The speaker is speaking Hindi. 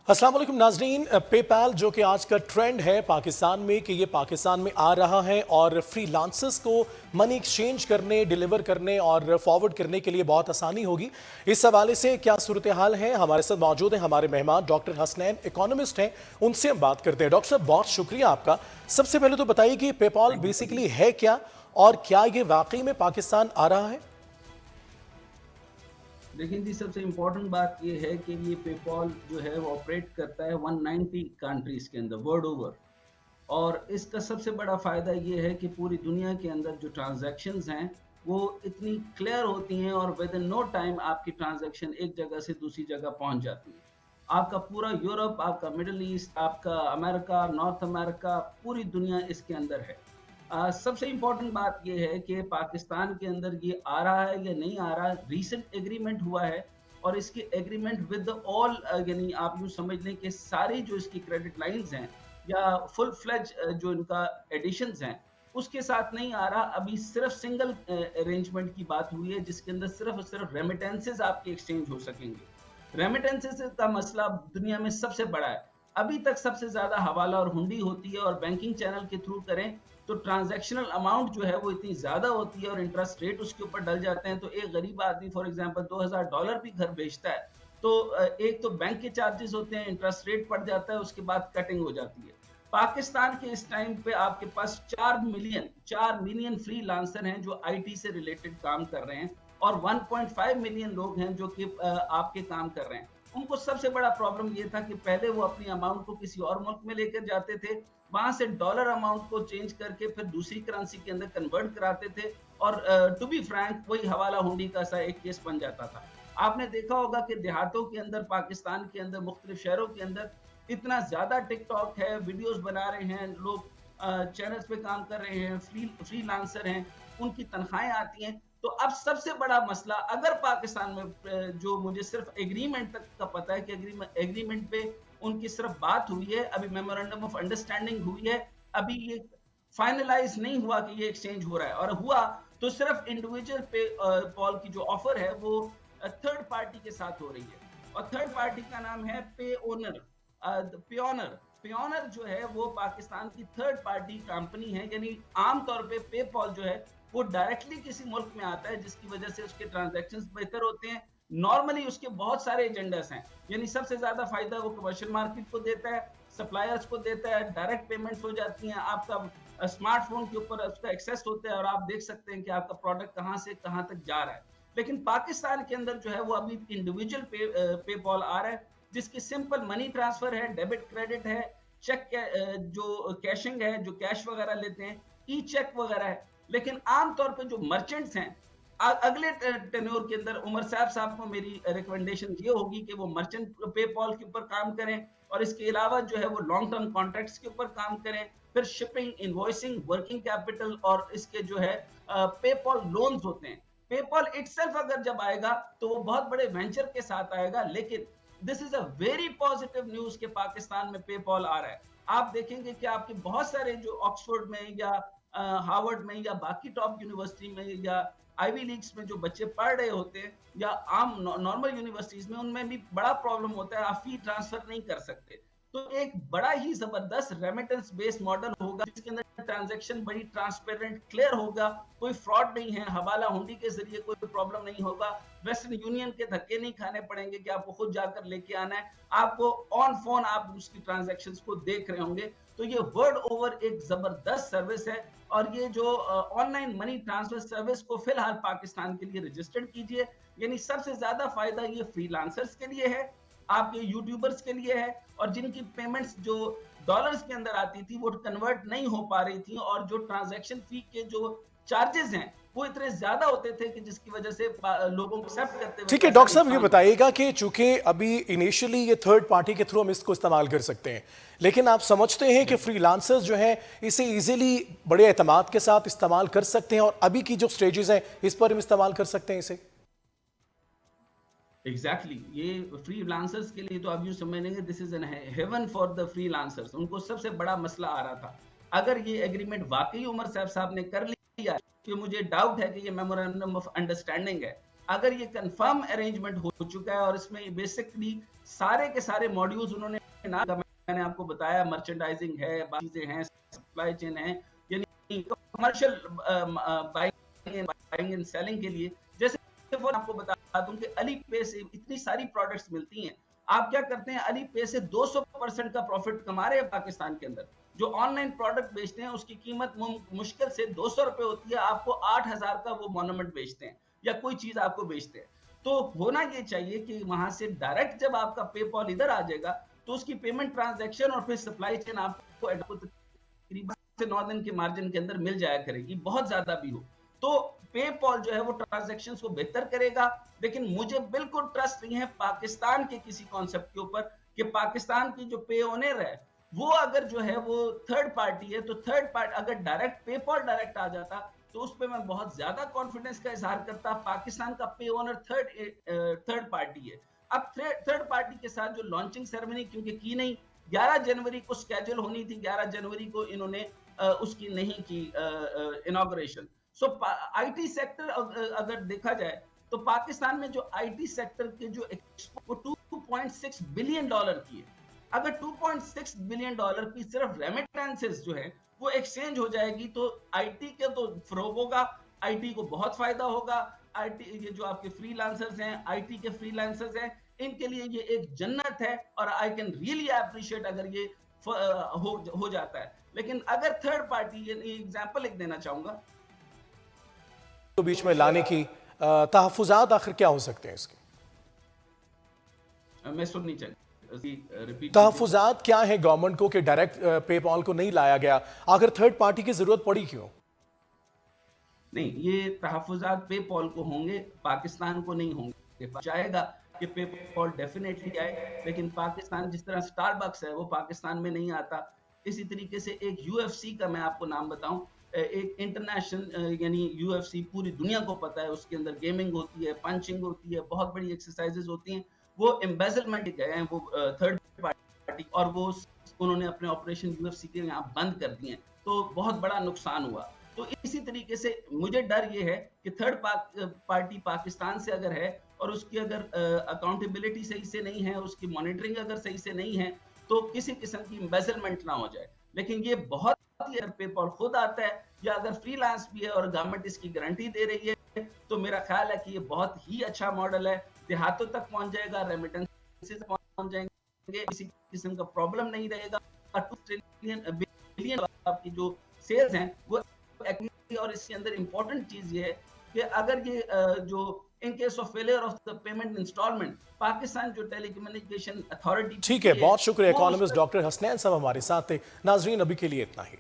अस्सलाम वालेकुम नाजरीन। पेपैल जो कि आज का ट्रेंड है पाकिस्तान में कि ये पाकिस्तान में आ रहा है और फ्रीलांसर्स को मनी एक्सचेंज करने, डिलीवर करने और फॉरवर्ड करने के लिए बहुत आसानी होगी। इस हवाले से क्या सूरत हाल है, हमारे साथ मौजूद हैं हमारे मेहमान डॉक्टर हसनैन, इकोनॉमिस्ट हैं, उनसे हम बात करते हैं। डॉक्टर साहब बहुत शुक्रिया आपका। सबसे पहले तो बताइए कि पेपैल बेसिकली है क्या और क्या ये वाकई में पाकिस्तान आ रहा है? लेकिन जी सबसे इम्पोर्टेंट बात ये है कि ये पेपॉल जो है वो ऑपरेट करता है 190 कंट्रीज के अंदर वर्ल्ड ओवर। और इसका सबसे बड़ा फ़ायदा ये है कि पूरी दुनिया के अंदर जो ट्रांजैक्शंस हैं वो इतनी क्लियर होती हैं और विद इन नो टाइम आपकी ट्रांजैक्शन एक जगह से दूसरी जगह पहुंच जाती है। आपका पूरा यूरोप, आपका मिडल ईस्ट, आपका अमेरिका, नॉर्थ अमेरिका, पूरी दुनिया इसके अंदर है। सबसे इम्पोर्टेंट बात ये है कि पाकिस्तान के अंदर ये आ रहा है या नहीं आ रहा। रीसेंट एग्रीमेंट हुआ है और इसकी एग्रीमेंट विद ऑल, यानी आप यूँ समझ लें कि सारी जो इसकी क्रेडिट लाइंस हैं या फुल फ्लेज जो इनका एडिशंस हैं उसके साथ नहीं आ रहा। अभी सिर्फ सिंगल अरेंजमेंट की बात हुई है जिसके अंदर सिर्फ और सिर्फ रेमिटेंसेस आपके एक्सचेंज हो सकेंगे। रेमिटेंसेस का मसला दुनिया में सबसे बड़ा है। अभी तक सबसे ज्यादा हवाला और हुंडी होती है और बैंकिंग चैनल के थ्रू करें तो ट्रांजैक्शनल अमाउंट जो है वो इतनी ज्यादा होती है और इंटरेस्ट रेट उसके ऊपर डल जाते हैं। तो एक गरीब आदमी फॉर एग्जांपल $2000 भी घर भेजता है तो एक तो बैंक के चार्जेस होते हैं, इंटरेस्ट रेट पड़ जाता है, उसके बाद कटिंग हो जाती है। पाकिस्तान के इस टाइम पे आपके पास 4 मिलियन फ्री लांसर हैं जो आईटी से रिलेटेड काम कर रहे हैं और 1.5 मिलियन लोग हैं जो कि आपके काम कर रहे हैं। उनको सबसे बड़ा प्रॉब्लम ये था कि पहले वो अपनी अमाउंट को किसी और मुल्क में लेकर जाते थे, वहां से डॉलर अमाउंट को चेंज करके फिर दूसरी करेंसी के अंदर कन्वर्ट कराते थे और टू बी फ्रैंक वही हवाला हुंडी का सा एक केस बन जाता था। आपने देखा होगा कि देहातों के अंदर, पाकिस्तान के अंदर, मुख्तलिफ शहरों के अंदर इतना ज्यादा टिकटॉक है, वीडियोस बना रहे हैं लोग, चैनल्स पे काम कर रहे हैं, फ्रीलांसर हैं, उनकी तनख्वाहें आती हैं। तो अब सबसे बड़ा मसला, अगर पाकिस्तान में जो मुझे सिर्फ एग्रीमेंट तक का पता है कि एग्रीमेंट पे उनकी सिर्फ बात हुई है, अभी मेमोरेंडम ऑफ अंडरस्टैंडिंग हुई है, अभी ये फाइनलाइज नहीं हुआ कि ये एक्सचेंज हो रहा है। और हुआ तो सिर्फ इंडिविजुअल पे पॉल की जो ऑफर है वो थर्ड पार्टी के साथ हो रही है और थर्ड पार्टी का नाम है पे ओनर, पियोनर। पियोनर जो है वो पाकिस्तान की थर्ड पार्टी कंपनी है, यानी आमतौर पे पेपॉल जो है वो डायरेक्टली किसी मुल्क में आता है जिसकी वजह से उसके ट्रांजैक्शंस बेहतर होते हैं। नॉर्मली उसके बहुत सारे एजेंडास हैं, यानी सबसे ज्यादा फायदा वो कमर्शियल मार्केट को देता है, सप्लायर्स को देता है, डायरेक्ट पेमेंट्स हो जाती हैं, आपका स्मार्टफोन के ऊपर उसका एक्सेस होता है और आप देख सकते हैं कि आपका प्रोडक्ट कहाँ से कहाँ तक जा रहा है। लेकिन पाकिस्तान के अंदर जो है वो अभी इंडिविजुअल पेपॉल आ रहा है जिसकी सिंपल मनी ट्रांसफर है, डेबिट क्रेडिट है, चेक जो कैशिंग है, जो कैश वगैरह लेते हैं, ई चेक वगैरह है। लेकिन आमतौर पे जो मर्चेंट्स हैं, अगले टेन्योर के अंदर उमर साहब को मेरी रिकमेंडेशन ये होगी कि वो मर्चेंट पेपॉल के ऊपर काम करें और इसके अलावा जो है वो लॉन्ग टर्म कॉन्ट्रैक्ट्स के ऊपर काम करें, फिर शिपिंग, इनवॉइसिंग, वर्किंग कैपिटल और इसके जो है पेपॉल लोन्स होते हैं। पेपॉल इटसेल्फ अगर जब आएगा तो वो बहुत बड़े वेंचर के साथ आएगा, लेकिन this is a very positive news के पाकिस्तान में पेपॉल आ रहा है। आप देखेंगे कि आपके बहुत सारे जो ऑक्सफोर्ड में या हार्वर्ड में या बाकी टॉप यूनिवर्सिटी में या आईवी लीग्स में जो बच्चे पढ़ रहे होते हैं या आम नॉर्मल यूनिवर्सिटीज में, उनमें भी बड़ा प्रॉब्लम होता है, आप फी ट्रांसफर नहीं कर सकते। तो एक बड़ा ही जबरदस्त रेमिटेंस बेस्ड मॉडल होगा जिसके अंदर ट्रांजैक्शन बड़ी ट्रांसपेरेंट, क्लियर होगा, कोई फ्रॉड नहीं है, हवाला हुंडी के जरिए कोई प्रॉब्लम नहीं होगा, वेस्टर्न यूनियन के धक्के नहीं खाने पड़ेंगे कि आपको खुद जाकर लेके आना है, आपको ऑन फोन आप उसकी ट्रांजैक्शंस को देख रहे होंगे। तो ये वर्ल्ड ओवर एक जबरदस्त सर्विस है और ये जो ऑनलाइन मनी ट्रांसफर सर्विस को फिलहाल पाकिस्तान के लिए रजिस्टर्ड कीजिए। यानी सबसे ज्यादा फायदा ये फ्रीलांसर्स के लिए है, आपके यूट्यूबर्स के लिए है और जिनकी पेमेंट्स जो डॉलर्स के अंदर आती थी वो कन्वर्ट नहीं हो पा रही थी और जो ट्रांजैक्शन फी के जो चार्जेस हैं वो इतने ज्यादा होते थे कि जिसकी वजह से लोगों को एक्सेप्ट करते ठीक वक्त है ऐसा डॉक्टर साहब, ये नुकसान होता है। बताइएगा कि चूंकि अभी इनिशियली ये थर्ड पार्टी के थ्रू हम इसको इस्तेमाल कर सकते हैं, लेकिन आप समझते हैं कि फ्रीलांसर्स जो हैं इसे इजीली बड़े एतमाद के साथ इस्तेमाल कर सकते हैं और अभी की जो स्टेजेस हैं इस पर हम इस्तेमाल कर सकते हैं इसे? ये फ्रीलांसर्स के लिए तो आप यूं समझ लेंगे this is an haven for the freelancers. उनको सबसे बड़ा मसला आ रहा था, अगर ये एग्रीमेंट वाकई उमर साहब ने कर लिया, कि मुझे डाउट है कि ये मेमोरेंडम ऑफ अंडरस्टैंडिंग है, अगर ये कंफर्म अरेंजमेंट हो चुका है और इसमें बेसिकली सारे के सारे मॉड्यूल्स उन्होंने ना, मैंने आपको बताया मर्चेंडाइजिंग है, चीजें हैं, सप्लाई चेन है, यानी कमर्शियल बाइंग एंड सेलिंग के लिए, जैसे आपको बता दूं कि अली पे से इतनी सारी प्रोडक्ट्स मिलती हैं। आप क्या करते हैं, अली पे से 200% का प्रॉफिट कमा रहे हैं पाकिस्तान के अंदर। जो ऑनलाइन प्रोडक्ट बेचते हैं उसकी कीमत मुश्किल से 200 रुपए होती है, आपको 8,000 का वो मोनूमेंट बेचते हैं या कोई चीज आपको बेचते हैं। तो होना ये चाहिए कि वहां से डायरेक्ट जब आपका पेपॉल इधर आ जाएगा तो उसकी पेमेंट ट्रांजैक्शन और फिर सप्लाई चेन आपको तकरीबन से 9 दिन के मार्जिन के अंदर मिल जाया करेगी, बहुत ज्यादा भी हो तो पेपॉल जो है वो ट्रांजैक्शंस को बेहतर करेगा। लेकिन मुझे बिल्कुल ट्रस्ट नहीं है पाकिस्तान के किसी कॉन्सेप्ट के ऊपर कि पाकिस्तान की जो पे ओनर है वो अगर जो है वो थर्ड पार्टी है, तो थर्ड पार्टी अगर डायरेक्ट पेपॉल डायरेक्ट आ जाता तो उस पर मैं बहुत ज्यादा कॉन्फिडेंस का इजहार करता। पाकिस्तान का पे ओनर थर्ड पार्टी है। अब थर्ड पार्टी के साथ जो लॉन्चिंग सेरेमनी क्योंकि की नहीं, 11 जनवरी को स्केड्यूल होनी थी, 11 जनवरी को इन्होंने उसकी नहीं की इनॉग्रेशन। सो आईटी सेक्टर अगर देखा जाए तो पाकिस्तान में जो आईटी सेक्टर के जो एक्सपोर्ट 2.6 बिलियन डॉलर की है, अगर 2.6 बिलियन डॉलर की सिर्फ रेमिटेंसेस जो है वो एक्सचेंज हो जाएगी तो आईटी के तो फरोग होगा, आईटी को बहुत फायदा होगा। आईटी ये जो आपके फ्रीलांसर्स हैं, आईटी के फ्रीलांसर्स हैं, इनके लिए ये एक जन्नत है और आई कैन रियली अप्रिशिएट अगर ये हो जाता है। लेकिन अगर थर्ड पार्टी, ये एग्जांपल एक देना चाहूंगा, तो बीच में लाने की तहफ़्फ़ुज़ात आखिर क्या हो सकते हैं इसके? मैं सुन नहीं चाहिए, रिपीट। तहफ़्फ़ुज़ात क्या है गवर्नमेंट को कि डायरेक्ट पेपॉल को नहीं लाया गया, आखिर थर्ड पार्टी की जरूरत पड़ी क्यों? नहीं, ये तहफ़्फ़ुज़ात पेपॉल को होंगे, पाकिस्तान को नहीं होंगे। चाहेगा कि पेपॉल डेफिनेटली आए, लेकिन पाकिस्तान जिस तरह स्टारबक्स है वो पाकिस्तान में नहीं आता। इसी तरीके से एक यूएफसी का मैं आपको नाम बताऊं, एक इंटरनेशनल यानी यूएफसी पूरी दुनिया को पता है, उसके अंदर गेमिंग होती है, पंचिंग होती है, बहुत बड़ी एक्सरसाइजेज होती हैं। वो एम्बेजलमेंट गए हैं वो थर्ड पार्टी, और वो उन्होंने अपने ऑपरेशन यूएफसी के यहाँ बंद कर दिए, तो बहुत बड़ा नुकसान हुआ। तो इसी तरीके से मुझे डर ये है कि थर्ड पार्टी पाकिस्तान से अगर है और उसकी अगर अकाउंटेबिलिटी सही से नहीं है, उसकी मॉनिटरिंग अगर सही से नहीं है, तो किसी किस्म की एम्बेजलमेंट ना हो जाए। लेकिन ये बहुत ही, अगर पेपॉल खुद आता है या अगर फ्रीलांस भी है और गवर्नमेंट इसकी गारंटी दे रही है, तो मेरा ख्याल है कि ये बहुत ही अच्छा मॉडल है, देहातों तक पहुंच जाएगा, रेमिटेंसेस पहुंच जाएंगे, किसी किस्म का प्रॉब्लम नहीं रहेगा। 2 बिलियन आपकी जो सेल्स हैं वो, और इसके अंदर इंपॉर्टेंट चीज ये है कि अगर ये जो in case of failure of the payment installment, Pakistan जो टेलीकम्युनिकेशन अथॉरिटी, ठीक है, बहुत शुक्रिया। इकोनॉमिस्ट डॉक्टर हसनैन साहब हमारे साथ थे। नाजरीन, अभी के लिए इतना ही।